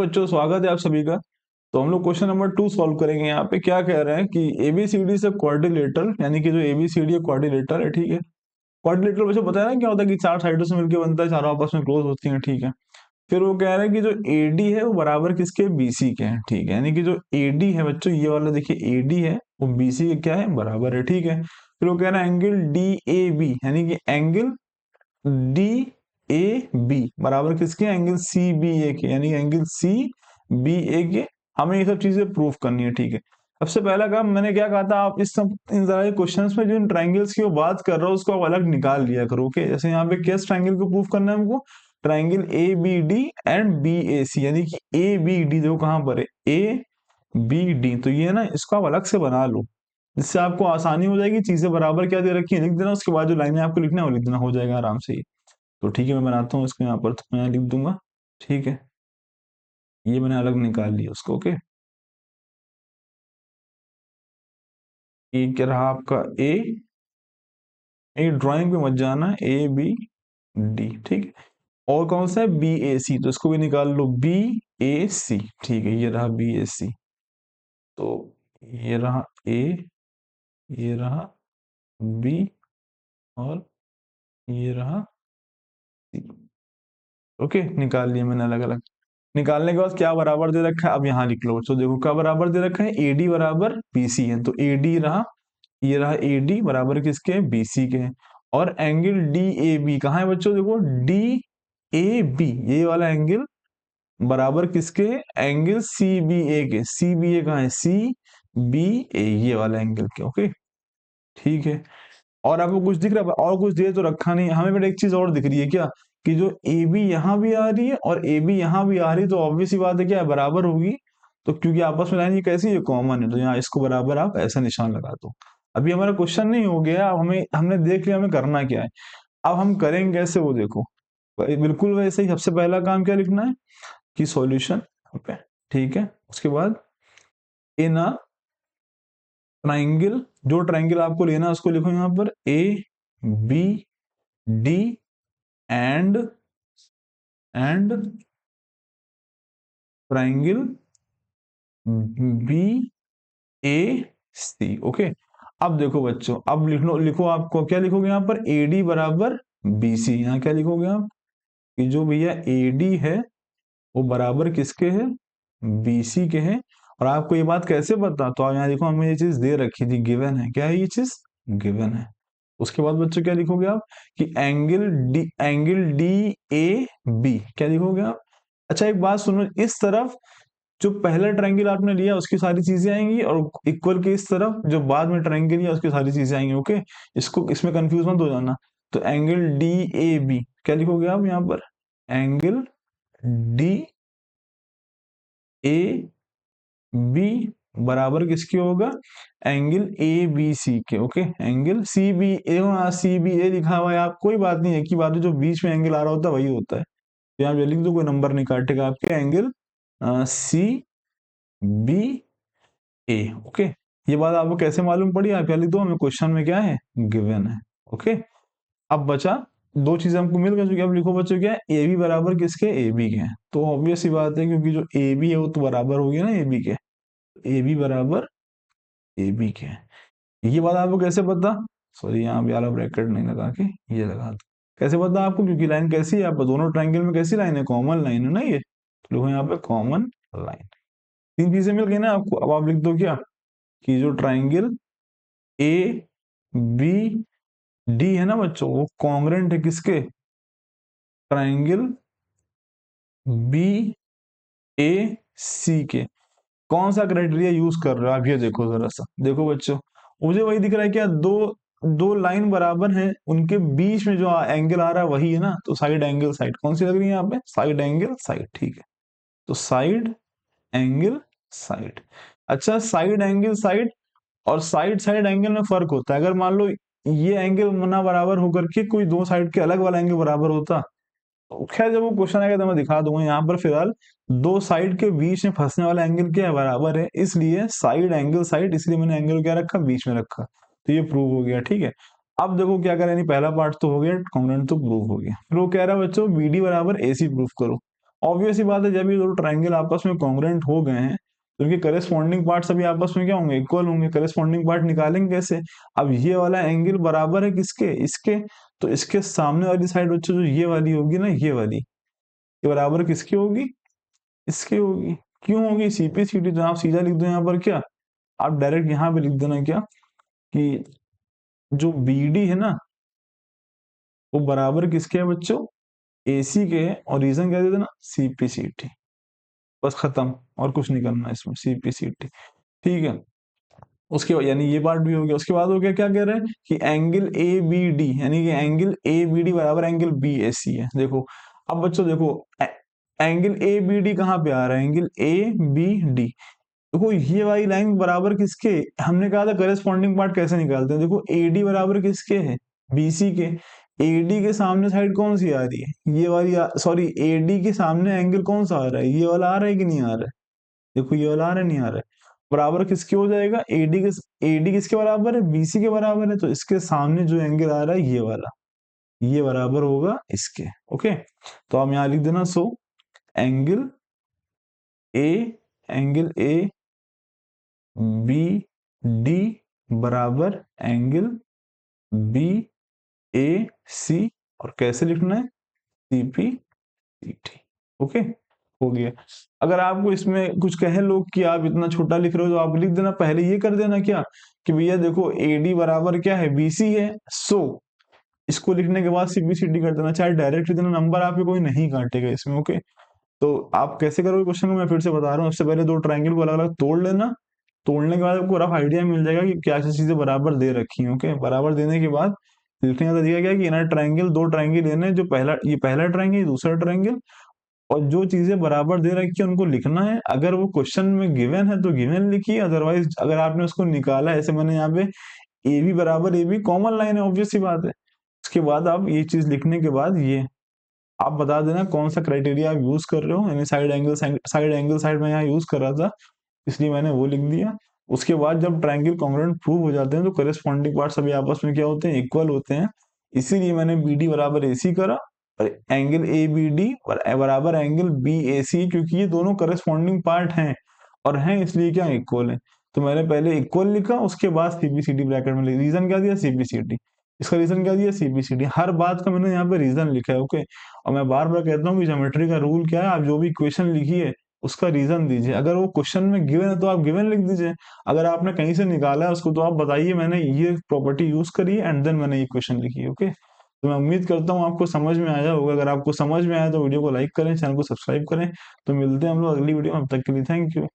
बच्चों स्वागत है आप सभी का। तो हम लोग क्वेश्चन नंबर 2 सॉल्व करेंगे। यहाँ पे क्या कह रहे हैं कि एबीसीडी से क्वाड्रिलेटरल, यानी कि जो एबीसीडी है क्वाड्रिलेटरल है, ठीक है। क्वाड्रिलेटरल बच्चों बताया ना क्या होता है कि चार साइडों से मिलकर बनता है, चारों आपस में क्लोज होती हैं, ठीक है। फिर वो कह रहे हैं कि जो एडी है वो बराबर किसके, बीसी के हैं, ठीक है। यानी कि जो एडी है बच्चों, ये वाला देखिए एडी है, वो बीसी के क्या है, बराबर है, ठीक है। फिर वो कह रहा है एंगल डी ए बी, यानी कि एंगल डी ए बी बराबर किसके, एंगल सी बी ए के, यानी एंगल सी बी ए के। हमें ये सब चीजें प्रूफ करनी है, ठीक है। सबसे पहला काम मैंने क्या कहा था, आप इस सब इन सारे क्वेश्चंस में जो इन ट्रायंगल्स की वो बात कर रहा हूँ उसको आप अलग निकाल लिया करो, ओके। जैसे यहाँ पे किस ट्रायंगल को प्रूफ करना है हमको, triangle A B D and B A C, यानी कि ए बी डी देखो कहाँ पर है, ए बी डी, तो ये ना इसको आप अलग से बना लो, जिससे आपको आसानी हो जाएगी। चीजें बराबर क्या दे रखी है लिख देना, उसके बाद जो लाइनें आपको लिखना है वो लिख देना, हो जाएगा आराम से ही। तो ठीक है, मैं बनाता हूँ इसको यहाँ पर, तो मैं लिख दूंगा, ठीक है। ये मैंने अलग निकाल लिया उसको, ओके। ये क्या रहा आपका ए ड्राइंग पे मत जाना, ए बी डी, ठीक है। और कौन सा है, बी ए सी, तो इसको भी निकाल लो, बी ए सी, ठीक है। ये रहा बी ए सी, तो ये रहा ए, ये रहा बी, और ये रहा सी, ओके। निकाल लिया मैंने अलग अलग। निकालने के बाद क्या बराबर दे रखा है, अब यहाँ लिख लो बच्चों, देखो क्या बराबर दे रखा है, एडी बराबर बीसी है, तो एडी रहा, ये रहा एडी बराबर किसके, बीसी के हैं। और एंगल डी ए बी कहाँ है बच्चों, देखो डी ए बी, ये वाला एंगल बराबर किसके, एंगल सी बी ए के, सी बी ए कहाँ है, सी बी ए, ये वाला एंगल के, ओके, ठीक है। और आपको कुछ दिख रहा है, और कुछ दे तो रखा नहीं, हमें बेटा एक चीज और दिख रही है क्या, कि जो ए बी यहाँ भी आ रही है और ए बी यहाँ भी आ रही है, तो ऑब्वियस सी बात है क्या है, बराबर होगी। तो क्योंकि आपस में लाइन ये कैसी है, कॉमन है, तो यहाँ इसको बराबर आप ऐसा निशान लगा दो। अभी हमारा क्वेश्चन नहीं हो गया, अब हमें हमने देख लिया हमें करना क्या है। अब हम करेंगे कैसे वो देखो, बिल्कुल वैसे ही। सबसे पहला काम क्या लिखना है कि सॉल्यूशन पे, ठीक है। उसके बाद इन अ ट्राइंगल, जो ट्राइंगल आपको लेना है उसको लिखो यहाँ पर, A B D and triangle B A C, okay. अब देखो बच्चों, अब लिखो आपको क्या लिखोगे यहाँ पर, ए डी बराबर बी सी, यहाँ क्या लिखोगे आप, कि जो भैया ए डी है वो बराबर किसके है, बी सी के हैं। और आपको ये बात कैसे पता, तो आप यहाँ देखो, हमें ये चीज दे रखी थी, गिवन है, क्या है ये चीज, गिवन है। उसके बाद बच्चों क्या लिखोगे आप, कि एंगल डी ए बी, क्या लिखोगे आप। अच्छा एक बात सुनो, इस तरफ जो पहला ट्रायंगल आपने लिया उसकी सारी चीजें आएंगी, और इक्वल के इस तरफ जो बाद में ट्रायंगल लिया उसकी सारी चीजें आएंगी, ओके। इसको इसमें कंफ्यूज मत हो जाना। तो एंगल डी ए बी क्या लिखोगे आप यहाँ पर, एंगल डी ए बी बराबर किसके होगा, एंगल ए बी सी के, okay. Angle C B A, C B ए लिखा हुआ है, आप कोई बात नहीं, एक ही बात है, जो बीच में एंगल आ रहा होता है वही होता है। तो यहाँ पे लिख दो, कोई नंबर नहीं काटेगा आपके, एंगल सी बी ए, ओके। ये बात आपको कैसे मालूम पड़ी, आप क्या लिख दो, हमें क्वेश्चन में क्या है, गिवन है, ओके। अब बचा दो चीजें हमको मिल गई, जो अब लिखो बच्चों, क्या है, ए बी बराबर किसके, ए बी के हैं। तो ऑब्वियस सी बात है, क्योंकि जो ए बी है वो तो बराबर हो गया ना ए बी के, ए बी बराबर ए बी के हैं। ये बात आपको कैसे पता, सॉरी यहाँ पे वाला ब्रैकेट नहीं लगा के ये लगा दो। कैसे पता आपको, क्योंकि लाइन कैसी है, आप दोनों ट्रायंगल में कैसी लाइन है, कॉमन लाइन है ना ये, तो लिखो यहाँ पे कॉमन लाइन। तीन चीजें मिल गई ना आपको। अब आप लिख दो क्या, कि जो ट्रायंगल ए बी डी है ना बच्चों, वो कॉन्ग्रेंट है किसके, ट्रायंगल बी ए सी के। कौन सा क्राइटेरिया यूज कर रहे हो आप, ये देखो जरा सा, देखो बच्चों, मुझे वही दिख रहा है क्या, दो दो लाइन बराबर हैं, उनके बीच में जो एंगल आ रहा है वही है ना, तो साइड एंगल साइड कौन सी लग रही है यहाँ पे, साइड एंगल साइड, ठीक है। तो साइड एंगल साइड। अच्छा साइड एंगल साइड और साइड साइड एंगल में फर्क होता है। अगर मान लो ये एंगल ना बराबर होकर के कोई दो साइड के अलग वाला एंगल बराबर होता, तो खैर जब वो क्वेश्चन आएगा तो मैं दिखा दूंगा। यहाँ पर फिलहाल दो साइड के बीच में फंसने वाला एंगल क्या है, बराबर है, इसलिए साइड एंगल साइड, इसलिए मैंने एंगल क्या रखा, बीच में रखा, तो ये प्रूव हो गया, ठीक है। अब देखो क्या करें, पहला पार्ट तो हो गया, कॉन्ग्रुएंट तो प्रूव हो गया। फिर वो कह रहा है बच्चों बीडी बराबर एसी प्रूव करो। ऑब्वियस ही बात है, जब ये दो ट्राइंगल आपस में कॉन्ग्रुएंट हो गए हैं तो इनके करेस्पॉन्डिंग पार्ट सभी आपस में क्या होंगे, इक्वल होंगे। करेस्पॉन्डिंग पार्ट निकालेंगे कैसे, अब ये वाला एंगल बराबर है किसके, इसके, तो इसके सामने वाली साइड बच्चों जो ये वाली होगी ना, ये वाली, ये बराबर किसकी होगी, इसकी होगी। क्यों होगी, सीपी सीटी, तो आप सीधा लिख दो यहाँ पर क्या, आप डायरेक्ट यहाँ पे लिख देना क्या, कि जो बीडी है ना वो बराबर किसके है बच्चों, एसी के है, और रीजन क्या दे देना, सीपीसीटी, बस खत्म, और कुछ नहीं करना इसमें, सीपीसीटी। ठीक है, उसके बाद यानी ये पार्ट भी हो गया। उसके बाद हो गया, क्या कह रहे हैं कि एंगल ए बी डी, यानी कि एंगल ए बी डी बराबर एंगल बी ए सी है। देखो अब बच्चों देखो, एंगल ए बी डी कहाँ पे आ रहा है, एंगल ए बी डी, देखो ये वाली लाइन बराबर किसके, हमने कहा था करेस्पॉन्डिंग पार्ट कैसे निकालते हैं, देखो एडी बराबर किसके है, बीसी के। एडी के सामने साइड कौन सी आ रही है, ये वाली, सॉरी एडी के सामने एंगल कौन सा आ रहा है, ये वाला आ रहा है कि नहीं आ रहा है, देखो ये वाला आ रहा है, नहीं आ रहा है, बराबर किसके हो जाएगा, एडी किसके बराबर है, बीसी के बराबर है, तो इसके सामने जो एंगल आ रहा है ये वाला, ये बराबर होगा इसके। ओके, तो हम यहाँ लिख देना, so angle A, angle A B D बराबर एंगल बी ए सी, और कैसे लिखना है, सीपी सी टी। ओके, हो गया। अगर आपको इसमें कुछ कहे लोग कि आप इतना छोटा लिख रहे हो, तो आप लिख देना, पहले ये कर देना क्या, कि भैया देखो एडी बराबर क्या है, बीसी है, सो इसको लिखने के बाद सीबीसीडी कर देना, चाहे डायरेक्ट लिख देना, नंबर आपके कोई नहीं काटेगा इसमें। ओके, तो आप कैसे करोगे क्वेश्चन को, मैं फिर से बता रहा हूँ, सबसे पहले दो ट्रायंगल को अलग अलग तोड़ लेना, तोड़ने के बाद आपको रफ आइडिया मिल जाएगा कि क्या क्या चीजें बराबर दे रखी हैं। ओके, बराबर देने के बाद लिखने का तरीका क्या है, कि इनर ट्रायंगल, दो ट्रायंगल लेने, जो पहला, ये पहला ट्रायंगल, दूसरा ट्रायंगल, और जो चीजें बराबर दे रखी है उनको लिखना है। अगर वो क्वेश्चन में गिवन है तो गिवन लिखिए, अदरवाइज अगर आपने उसको निकाला है, ऐसे मैंने यहाँ पे ए बी बराबर ए बी, कॉमन लाइन है, ऑब्वियस सी बात है। उसके बाद आप ये चीज लिखने के बाद ये आप बता देना कौन सा क्राइटेरिया आप यूज कर रहे हो, यानी साइड में यहाँ यूज कर रहा था, इसलिए मैंने वो लिख दिया। उसके बाद जब ट्रायंगल कॉन्ग्रुएंट प्रूव हो जाते हैं तो करेस्पॉन्डिंग पार्ट सभी आपस में क्या होते हैं, इक्वल होते हैं, इसीलिए मैंने बी डी बराबर ए सी करा, और एंगल ए बी डी बराबर एंगल बी ए सी, क्योंकि ये दोनों करेस्पॉन्डिंग पार्ट हैं, और हैं इसलिए क्या इक्वल है, तो मैंने पहले इक्वल लिखा, उसके बाद सीबीसीडी ब्रैकेट में लिखा, रीजन क्या दिया, सीबीसीडी, इसका रीजन क्या दिया, सीबीसीडी, हर बात का मैंने यहाँ पे रीजन लिखा है। ओके, और मैं बार बार कहता हूँ कि ज्योमेट्री का रूल क्या है, आप जो भी इक्वेशन लिखिए उसका रीजन दीजिए, अगर वो क्वेश्चन में गिवन है तो आप गिवन लिख दीजिए, अगर आपने कहीं से निकाला है उसको तो आप बताइए मैंने ये प्रॉपर्टी यूज करी है एंड देन मैंने ये क्वेश्चन लिखी है। ओके, तो मैं उम्मीद करता हूँ आपको समझ में आया होगा, अगर आपको समझ में आया तो वीडियो को लाइक करें, चैनल को सब्सक्राइब करें। तो मिलते हैं हम लोग अगली वीडियो में, अब तक के लिए थैंक यू।